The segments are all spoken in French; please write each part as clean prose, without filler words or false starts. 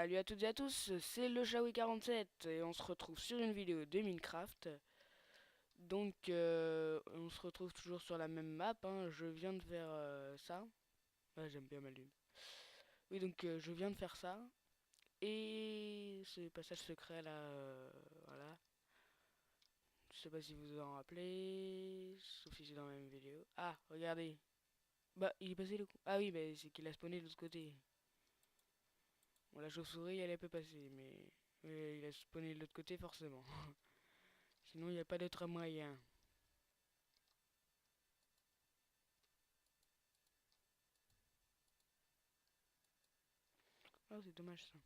Salut à toutes et à tous, c'est le Shawi47 et on se retrouve sur une vidéo de Minecraft. Donc on se retrouve toujours sur la même map, hein. Je viens de faire ça. Ah, j'aime bien ma lune. Oui, donc je viens de faire ça. Et ce passage secret là, voilà. Je sais pas si vous vous en rappelez, sauf si c'est dans la même vidéo. Ah, regardez. Bah, il est passé le coup. Ah oui, bah, c'est qu'il a spawné de l'autre côté. Bon, la chauve-souris, elle peut passer, mais il a spawné de l'autre côté forcément. Sinon, il n'y a pas d'autre moyen. Oh, c'est dommage ça.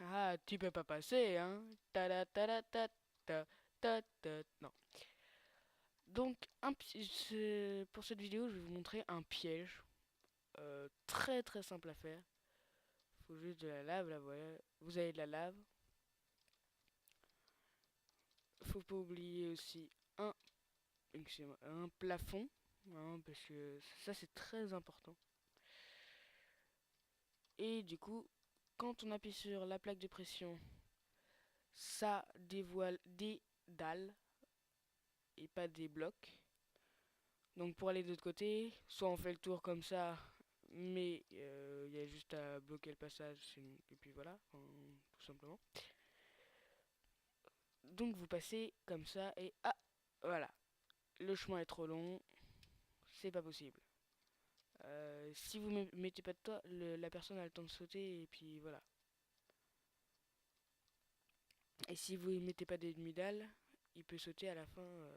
Ah, tu peux pas passer, hein. Ta ta ta ta ta ta. Non. Donc, pour cette vidéo, je vais vous montrer un piège très très simple à faire. Faut juste de la lave, là, voilà. Vous avez de la lave. Faut pas oublier aussi un, excusez-moi, un plafond, hein, parce que ça c'est très important. Et du coup, quand on appuie sur la plaque de pression, ça dévoile des dalles et pas des blocs. Donc pour aller de l'autre côté, soit on fait le tour comme ça, mais il y a juste à bloquer le passage, et puis voilà, tout simplement. Donc vous passez comme ça, et ah, voilà, le chemin est trop long, c'est pas possible. Si vous mettez pas de toi, la personne a le temps de sauter, et puis voilà. Et si vous ne mettez pas des demi-dalles, il peut sauter à la fin.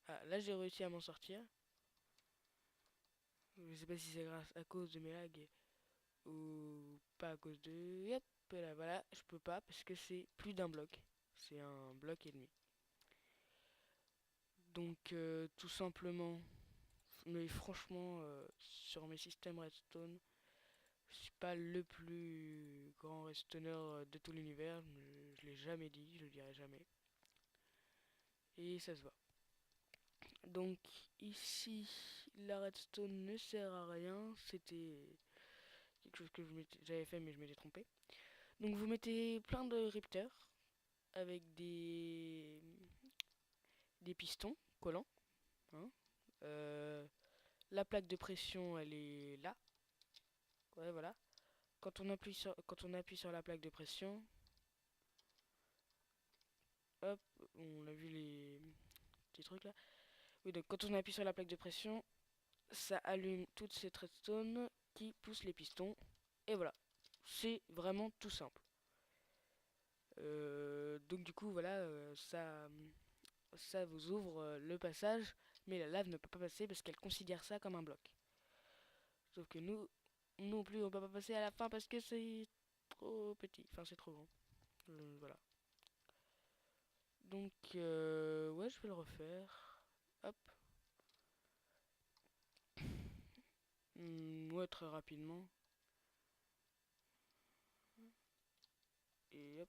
Ah, là j'ai réussi à m'en sortir. Je sais pas si c'est grâce à cause de mes lags ou pas à cause de... Hop, là, voilà, je peux pas parce que c'est plus d'un bloc. C'est un bloc et demi. Donc tout simplement, mais franchement, sur mes systèmes redstone, je suis pas le plus grand redstoner de tout l'univers. Je l'ai jamais dit, je le dirai jamais. Et ça se voit. Donc ici, la redstone ne sert à rien. C'était quelque chose que j'avais fait mais je m'étais trompé. Donc vous mettez plein de ripteurs avec des pistons collants, hein. Euh, la plaque de pression, elle est là. Ouais, voilà. Quand on appuie sur la plaque de pression, hop, on a vu les petits trucs là. Oui, donc quand on appuie sur la plaque de pression, ça allume toute cette redstone qui pousse les pistons. Et voilà. C'est vraiment tout simple. Donc du coup, voilà, ça vous ouvre le passage, mais la lave ne peut pas passer parce qu'elle considère ça comme un bloc. Sauf que nous, non plus, on peut pas passer à la fin parce que c'est trop petit. Enfin, c'est trop grand. Voilà. Donc, ouais, je vais le refaire. Hop. Ouais, très rapidement. Et hop,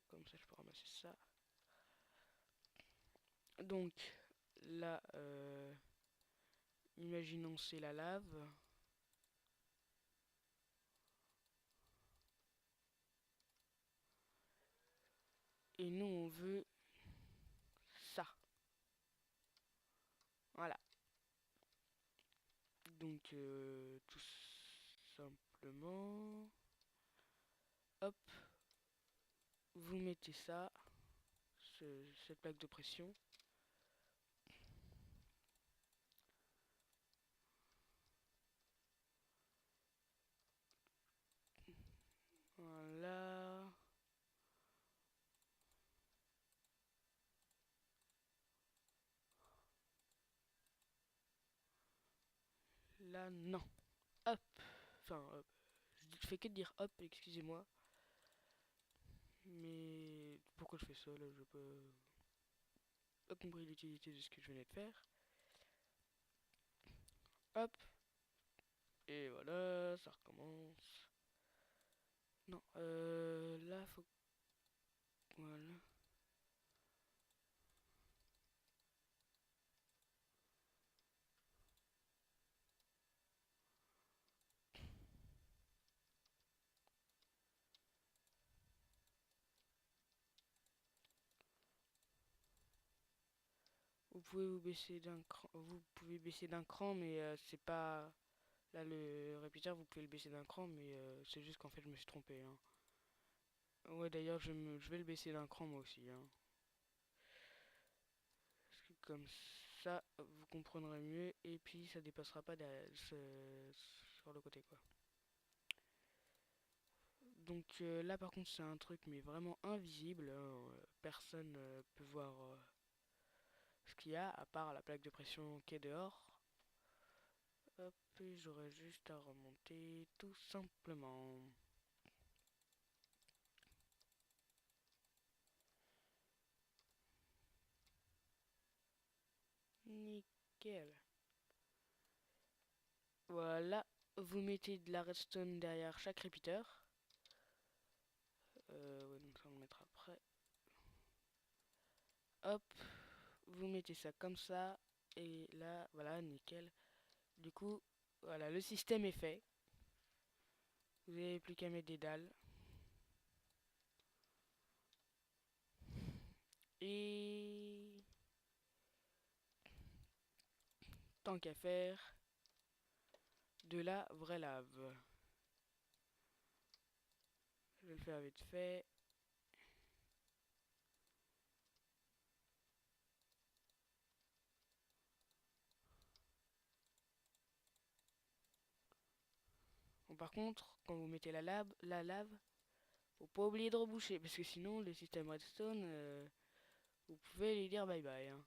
comme ça, je peux ramasser ça. Donc, là, imaginons c'est la lave. Et nous, on veut ça. Voilà. Donc, tout simplement, hop, vous mettez ça, cette plaque de pression. Voilà. Là, non. Hop. Enfin, hop. Je fais que de dire hop, excusez-moi. Mais pourquoi je fais ça là? Je peux pas compris l'utilité de ce que je venais de faire. Hop. Et voilà, ça recommence. Non, là, faut... Voilà. pouvez vous pouvez baisser d'un cran, mais c'est pas là le répéteur, vous pouvez le baisser d'un cran, mais c'est juste qu'en fait je me suis trompé, hein. Ouais, d'ailleurs je vais le baisser d'un cran moi aussi, hein. Parce que comme ça vous comprendrez mieux et puis ça dépassera pas sur le côté quoi. Donc là par contre c'est un truc mais vraiment invisible, hein. Personne peut voir ce qu'il y a à part la plaque de pression qui est dehors. Hop, et j'aurais juste à remonter tout simplement. Nickel. Voilà, vous mettez de la redstone derrière chaque repeater. Ouais, donc ça on le mettra après. Hop, vous mettez ça comme ça. Et là, voilà, nickel. Du coup, voilà, le système est fait. Vous n'avez plus qu'à mettre des dalles. Et tant qu'à faire, de la vraie lave. Je vais le faire vite fait. Bon, par contre, quand vous mettez la lave, faut pas oublier de reboucher, parce que sinon, le système redstone, vous pouvez lui dire bye bye, hein.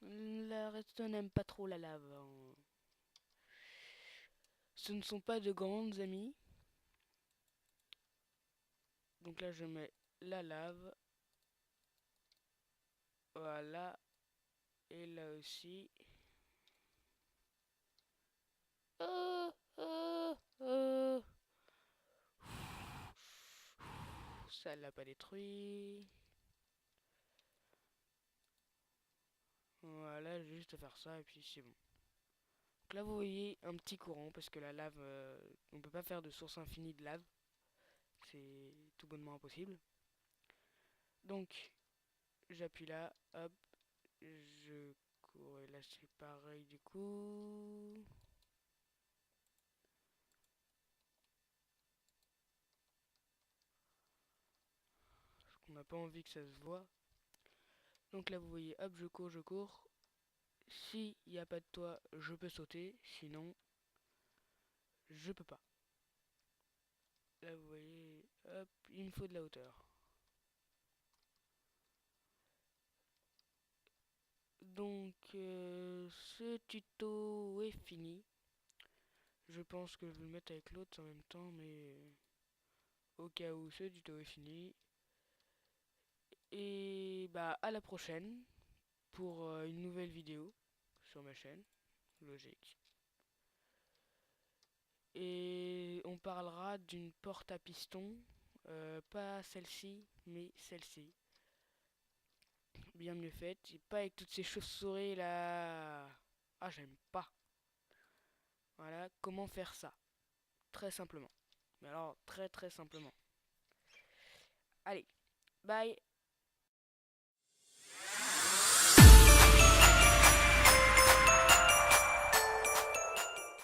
La redstone n'aime pas trop la lave, hein. Ce ne sont pas de grandes amies. Donc là, je mets la lave. Voilà. Et là aussi. Euh, euh, euh. Ça l'a pas détruit. Voilà, juste faire ça et puis c'est bon. Donc là, vous voyez un petit courant parce que la lave, on peut pas faire de source infinie de lave. C'est tout bonnement impossible. Donc, j'appuie là, hop, je cours et là c'est pareil du coup. Parce qu'on n'a pas envie que ça se voit. Donc là, vous voyez, hop, je cours, je cours. S'il n'y a pas de toit, je peux sauter. Sinon, je peux pas. Là, vous voyez, hop, il me faut de la hauteur. Donc, ce tuto est fini. Je pense que je vais le mettre avec l'autre en même temps, mais au cas où ce tuto est fini. Et bah, à la prochaine pour une nouvelle vidéo sur ma chaîne, logique. Et on parlera d'une porte à piston, pas celle-ci, mais celle-ci. Bien mieux faite, et pas avec toutes ces chauves-souris là. Ah, j'aime pas. Voilà, comment faire ça? Très simplement. Mais alors, très très simplement. Allez, bye.